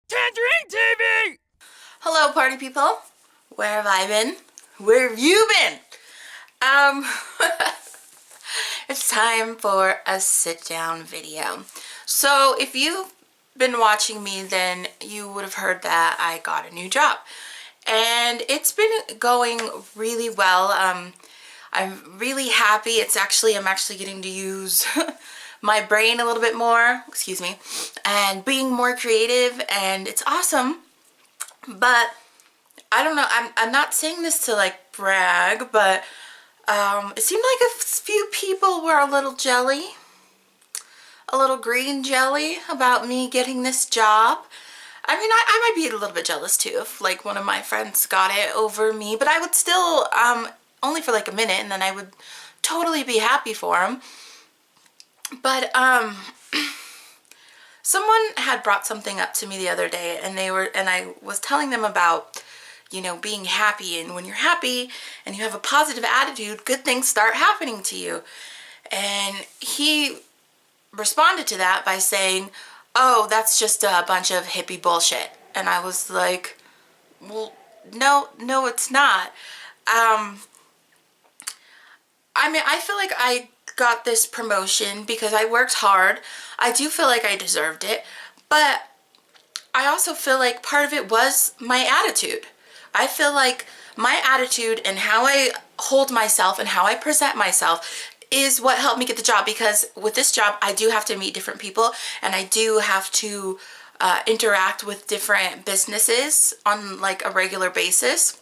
Tangerine TV! Hello, party people. Where have I been? Where have you been? It's time for a sit-down video. So if you've been watching me, then you would have heard that I got a new job. And it's been going really well. I'm really happy. I'm actually getting to use my brain a little bit more, excuse me, and being more creative, and it's awesome. But I don't know, I'm not saying this to like brag, but it seemed like a few people were a little jelly, a little green jelly about me getting this job. I mean, I might be a little bit jealous too if like one of my friends got it over me, but I would still, only for like a minute, and then I would totally be happy for them. But someone had brought something up to me the other day, and I was telling them about, you know, being happy, and when you're happy and you have a positive attitude, good things start happening to you. And he responded to that by saying, "Oh, that's just a bunch of hippie bullshit." And I was like, well, no, it's not. I mean, I feel like I got this promotion because I worked hard. I do feel like I deserved it, but I also feel like part of it was my attitude. I feel like my attitude and how I hold myself and how I present myself is what helped me get the job, because with this job I do have to meet different people, and I do have to interact with different businesses on like a regular basis.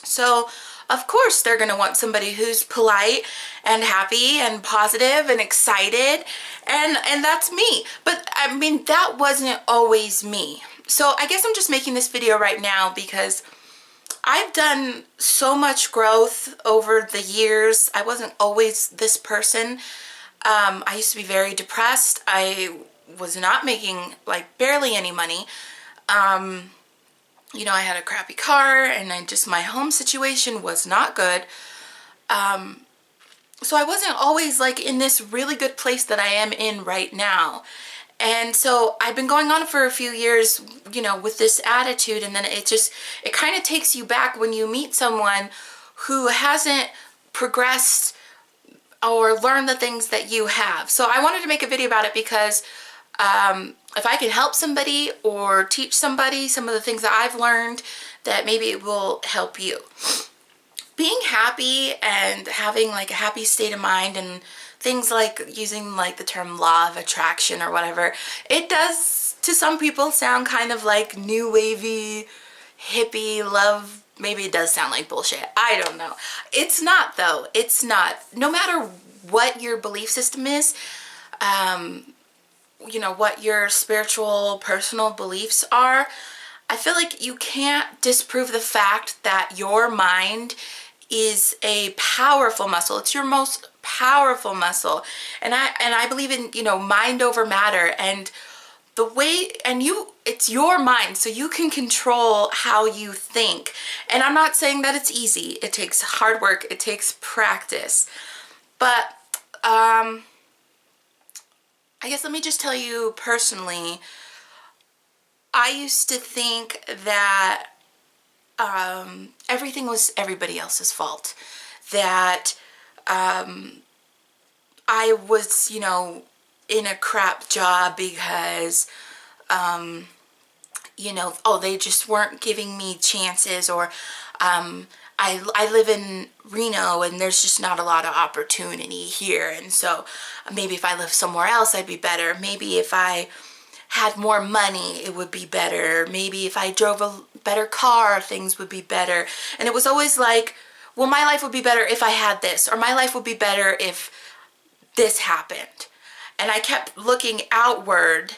So of course they're going to want somebody who's polite and happy and positive and excited, and that's me. But I mean, that wasn't always me. So I guess I'm just making this video right now because I've done so much growth over the years. I wasn't always this person. I used to be very depressed. I was not making like barely any money. You know, I had a crappy car, and my home situation was not good. So I wasn't always like in this really good place that I am in right now. And so I've been going on for a few years, you know, with this attitude, and then it kind of takes you back when you meet someone who hasn't progressed or learned the things that you have. So I wanted to make a video about it because if I can help somebody or teach somebody some of the things that I've learned, that maybe it will help you. Being happy and having like a happy state of mind, and things like using like the term law of attraction or whatever, it does to some people sound kind of like new wavy, hippie love. Maybe it does sound like bullshit. I don't know. It's not though. It's not. No matter what your belief system is, you know, what your spiritual personal beliefs are, I feel like you can't disprove the fact that your mind is a powerful muscle. It's your most powerful muscle, and I believe in, you know, mind over matter, and the way, and it's your mind, so you can control how you think. And I'm not saying that it's easy. It takes hard work, it takes practice, but I guess let me just tell you personally, I used to think that everything was everybody else's fault, that I was, you know, in a crap job because, you know, oh, they just weren't giving me chances, or I live in Reno and there's just not a lot of opportunity here, and so maybe if I lived somewhere else I'd be better. Maybe if I had more money it would be better. Maybe if I drove a better car things would be better. And it was always like, well, my life would be better if I had this, or my life would be better if this happened. And I kept looking outward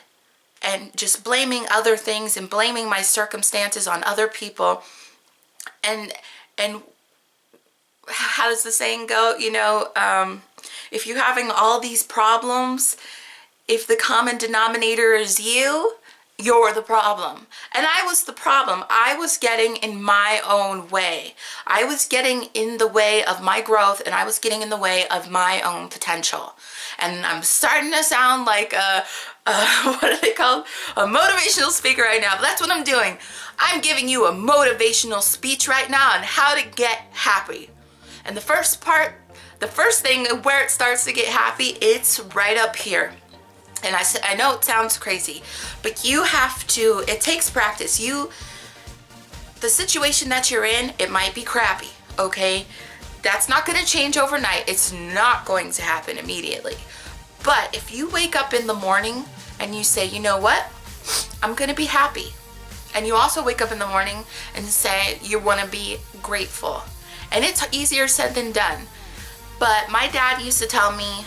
and just blaming other things and blaming my circumstances on other people. And how does the saying go? You know, if you're having all these problems, if the common denominator is you, you're the problem. And I was the problem. I was getting in my own way. I was getting in the way of my growth, and I was getting in the way of my own potential. And I'm starting to sound like what are they called? A motivational speaker right now. But that's what I'm doing. I'm giving you a motivational speech right now on how to get happy. And the first thing where it starts to get happy, it's right up here. And I know it sounds crazy, but you have to, it takes practice. The situation that you're in, it might be crappy, okay? That's not gonna change overnight. It's not going to happen immediately. But if you wake up in the morning and you say, you know what? I'm gonna be happy. And you also wake up in the morning and say you wanna be grateful. And it's easier said than done. But my dad used to tell me,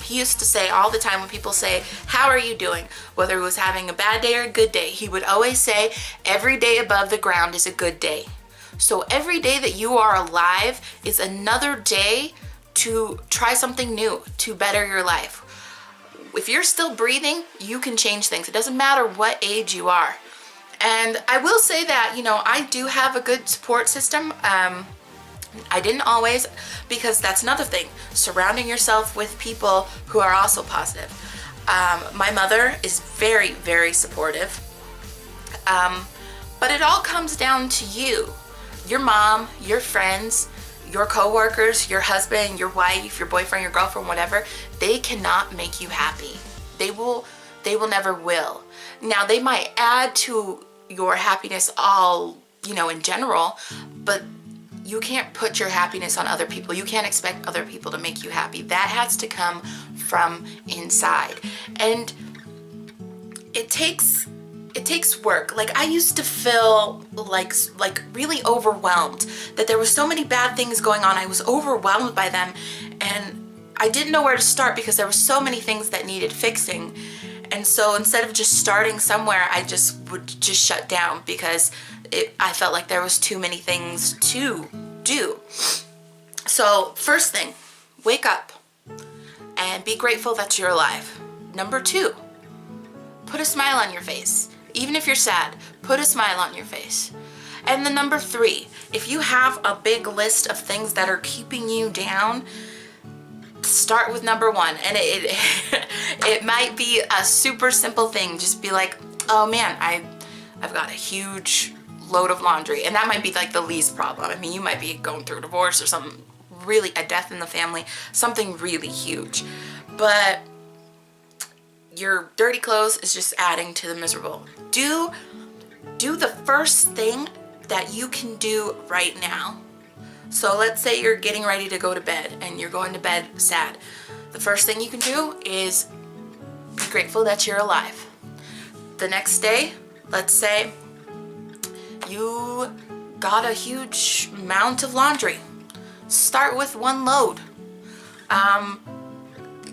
he used to say all the time when people say, how are you doing? Whether it was having a bad day or a good day, he would always say, every day above the ground is a good day. So every day that you are alive is another day to try something new, to better your life. If you're still breathing, you can change things. It doesn't matter what age you are. And I will say that, you know, I do have a good support system. I didn't always, because that's another thing, surrounding yourself with people who are also positive. My mother is very, very supportive, but it all comes down to you, your mom, your friends, your coworkers, your husband, your wife, your boyfriend, your girlfriend, whatever. They cannot make you happy. They will never will. Now, they might add to your happiness all, you know, in general, but you can't put your happiness on other people. You can't expect other people to make you happy. That has to come from inside. And it takes work. Like, I used to feel like really overwhelmed, that there was so many bad things going on. I was overwhelmed by them, and I didn't know where to start because there were so many things that needed fixing. And so instead of just starting somewhere, I would just shut down because I felt like there was too many things to do. So first thing, wake up and be grateful that you're alive. Number 2, put a smile on your face. Even if you're sad, put a smile on your face. And then number 3, if you have a big list of things that are keeping you down, start with number 1. And it might be a super simple thing. Just be like, oh man, I've got a huge load of laundry, and that might be like the least problem. I mean, you might be going through a divorce or something, really a death in the family, something really huge, but your dirty clothes is just adding to the miserable. Do the first thing that you can do right now. So let's say you're getting ready to go to bed and you're going to bed sad. The first thing you can do is be grateful that you're alive. The next day, let's say you got a huge amount of laundry. Start with 1 load.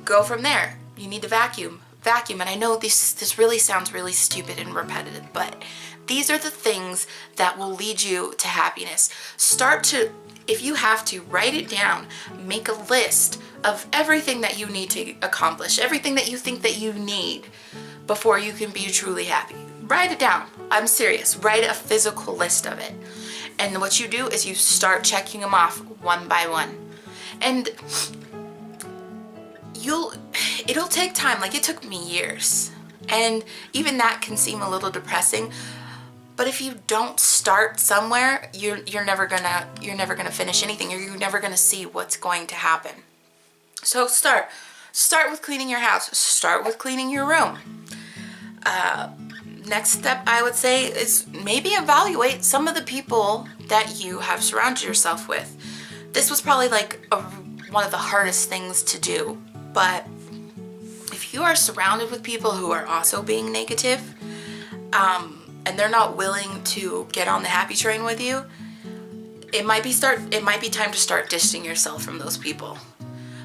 Go from there. You need to vacuum. And I know this really sounds really stupid and repetitive, but these are the things that will lead you to happiness. If you have to, write it down. Make a list of everything that you need to accomplish, everything that you think that you need before you can be truly happy. Write it down. I'm serious. Write a physical list of it. And what you do is you start checking them off one by one. And it'll take time. Like, it took me years. And even that can seem a little depressing. But if you don't start somewhere, you're never gonna finish anything. You're never gonna see what's going to happen. So start with cleaning your house. Start with cleaning your room. Next step, I would say, is maybe evaluate some of the people that you have surrounded yourself with. This was probably like one of the hardest things to do, but if you are surrounded with people who are also being negative, and they're not willing to get on the happy train with you, it might be time to start distancing yourself from those people.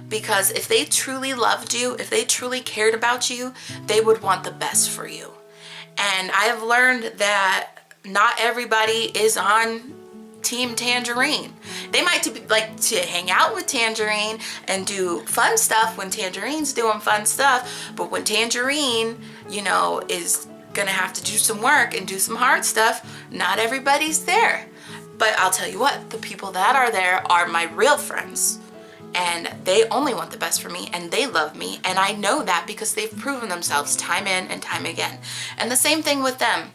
Because if they truly loved you, if they truly cared about you, they would want the best for you. And I have learned that not everybody is on Team Tangerine. They might like to hang out with Tangerine and do fun stuff when Tangerine's doing fun stuff, but when Tangerine, you know, is gonna have to do some work and do some hard stuff. Not everybody's there. But I'll tell you what, the people that are there are my real friends. And they only want the best for me, and they love me, and I know that because they've proven themselves time in and time again. And the same thing with them.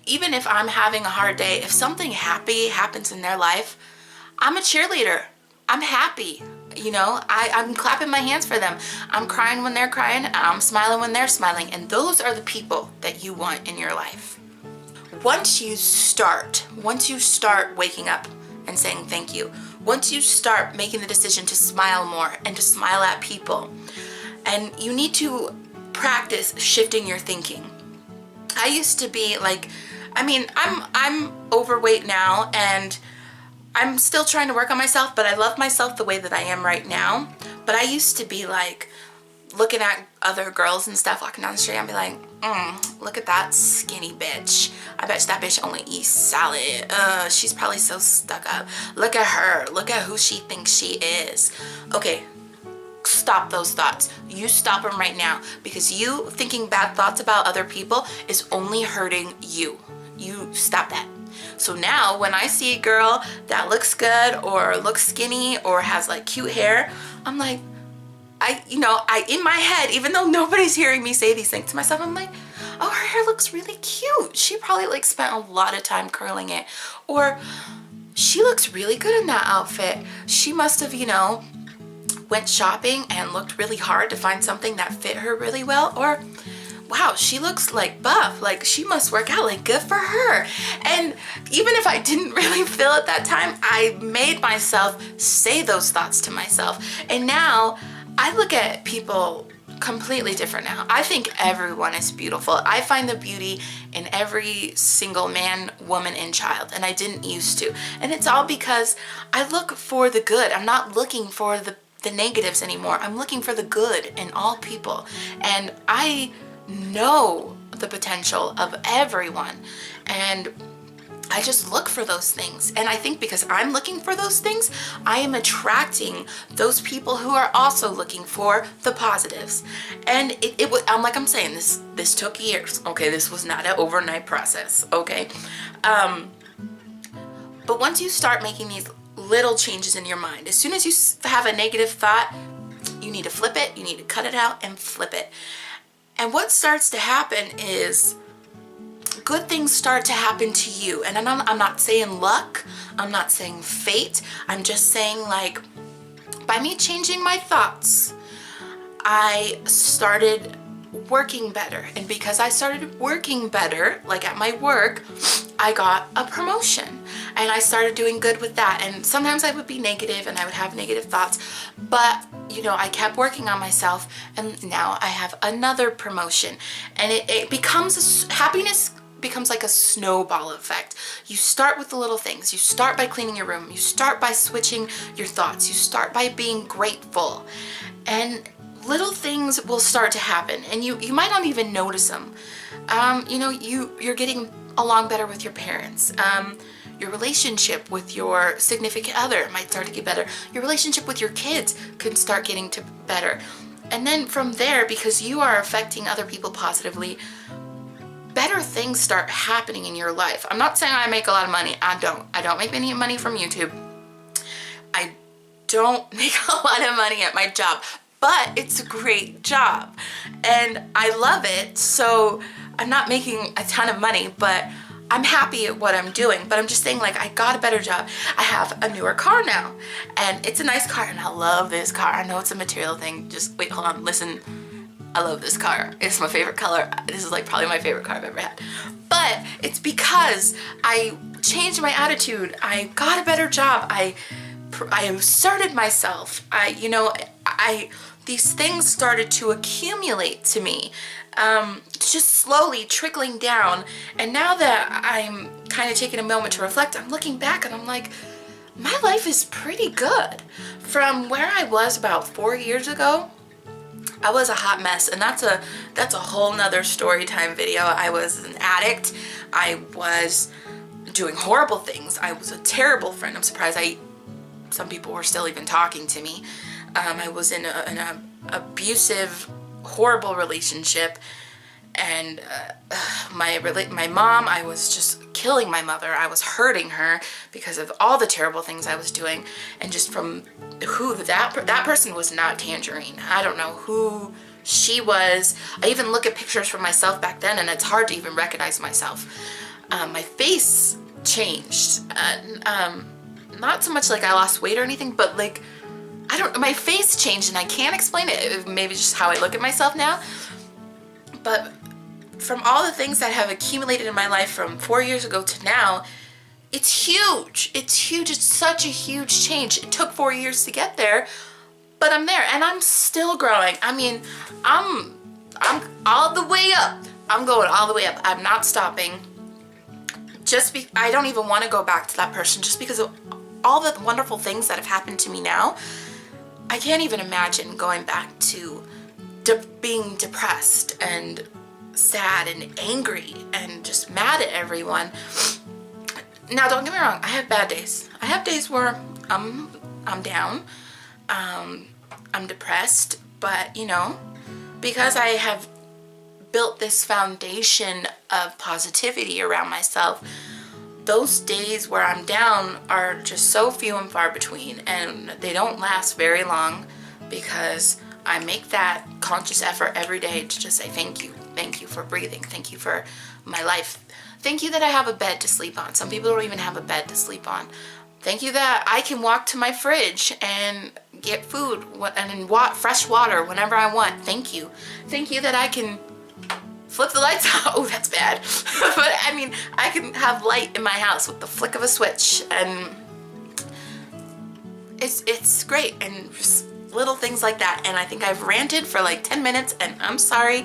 Even if I'm having a hard day, if something happy happens in their life, I'm a cheerleader. I'm happy. You know, I'm clapping my hands for them. I'm crying when they're crying, and I'm smiling when they're smiling. And those are the people that you want in your life. Once you start waking up and saying thank you, once you start making the decision to smile more and to smile at people, and you need to practice shifting your thinking. I used to be like, I'm overweight now, and I'm still trying to work on myself, but I love myself the way that I am right now. But I used to be like, looking at other girls and stuff walking down the street, I'd be like, look at that skinny bitch. I bet that bitch only eats salad. She's probably so stuck up. Look at her. Look at who she thinks she is. Okay, stop those thoughts. You stop them right now, because you thinking bad thoughts about other people is only hurting you. You stop that. So now when I see a girl that looks good or looks skinny or has like cute hair, I'm like, I in my head, even though nobody's hearing me say these things to myself, I'm like, oh, her hair looks really cute. She probably like spent a lot of time curling it. Or she looks really good in that outfit. She must have, went shopping and looked really hard to find something that fit her really well. Or wow, she looks like buff, like she must work out, like good for her. And even if I didn't really feel it that time, I made myself say those thoughts to myself. And now I look at people completely different now. I think everyone is beautiful. I find the beauty in every single man, woman, and child, and I didn't used to. And it's all because I look for the good. I'm not looking for the negatives anymore. I'm looking for the good in all people. And I know the potential of everyone, and I just look for those things. And I think because I'm looking for those things, I am attracting those people who are also looking for the positives. And I'm saying, this took years. Okay, this was not an overnight process. Okay, but once you start making these little changes in your mind, as soon as you have a negative thought, you need to flip it. You need to cut it out and flip it. And what starts to happen is good things start to happen to you. And I'm not saying luck, I'm not saying fate, I'm just saying, like, by me changing my thoughts, I started working better. And because I started working better, like at my work, I got a promotion and I started doing good with that. And sometimes I would be negative and I would have negative thoughts, but I kept working on myself, and now I have another promotion. And it becomes happiness becomes like a snowball effect. You start with the little things. You start by cleaning your room. You start by switching your thoughts. You start by being grateful, and little things will start to happen, and you might not even notice them. You're getting along better with your parents. Your relationship with your significant other might start to get better. Your relationship with your kids can start getting to better. And then from there, because you are affecting other people positively, better things start happening in your life. I'm not saying I make a lot of money. I don't make any money from YouTube. I don't make a lot of money at my job, but it's a great job and I love it. So I'm not making a ton of money, but I'm happy at what I'm doing. But I'm just saying, like, I got a better job. I have a newer car now, and it's a nice car, and I love this car. I know it's a material thing. Just wait, hold on, listen. I love this car. It's my favorite color. This is like probably my favorite car I've ever had. But it's because I changed my attitude. I got a better job. I asserted myself. These things started to accumulate to me, just slowly trickling down. And now that I'm kind of taking a moment to reflect, I'm looking back and I'm like, my life is pretty good. From where I was about 4 years ago, I was a hot mess, and that's a whole nother story time video. I was an addict. I was doing horrible things. I was a terrible friend. I'm surprised some people were still even talking to me. I was in an abusive, horrible relationship, And my mom, I was just killing my mother. I was hurting her because of all the terrible things I was doing. And just from who that person was not Tangerine. I don't know who she was. I even look at pictures from myself back then and it's hard to even recognize myself. My face changed. Not so much like I lost weight or anything, but like, my face changed and I can't explain it. Maybe just how I look at myself now. But from all the things that have accumulated in my life from 4 years ago to now, it's huge. It's huge. It's such a huge change. It took 4 years to get there, but I'm there and I'm still growing. I mean, I'm all the way up. I'm going all the way up. I'm not stopping. I don't even want to go back to that person just because of all the wonderful things that have happened to me now. I can't even imagine going back to being depressed and sad and angry and just mad at everyone. Now, don't get me wrong, I have bad days. I have days where I'm down, I'm depressed, but you know, because I have built this foundation of positivity around myself, those days where I'm down are just so few and far between, and they don't last very long because I make that conscious effort every day to just say thank you. Thank you for breathing. Thank you for my life. Thank you that I have a bed to sleep on. Some people don't even have a bed to sleep on. Thank you that I can walk to my fridge and get food and fresh water whenever I want. Thank you. Thank you that I can flip the lights out. Oh, that's bad. But I mean, I can have light in my house with the flick of a switch, and it's great. And just little things like that. And I think I've ranted for like 10 minutes and I'm sorry,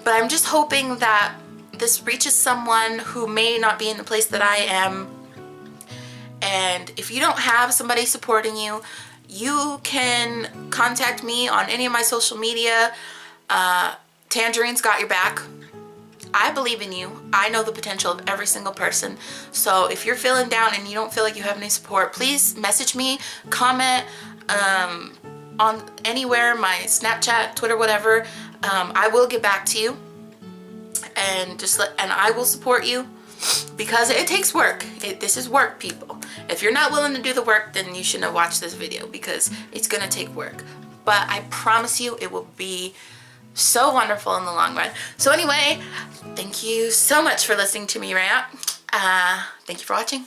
but I'm just hoping that this reaches someone who may not be in the place that I am. And if you don't have somebody supporting you, you can contact me on any of my social media. Tangerine's got your back. I believe in you. I know the potential of every single person. So if you're feeling down and you don't feel like you have any support, please message me, comment on anywhere, my Snapchat, Twitter, whatever. I will get back to you and and I will support you because it takes work. This is work, people. If you're not willing to do the work, then you shouldn't have watched this video because it's gonna take work. But I promise you it will be so wonderful in the long run. So anyway, thank you so much for listening to me rant. Thank you for watching.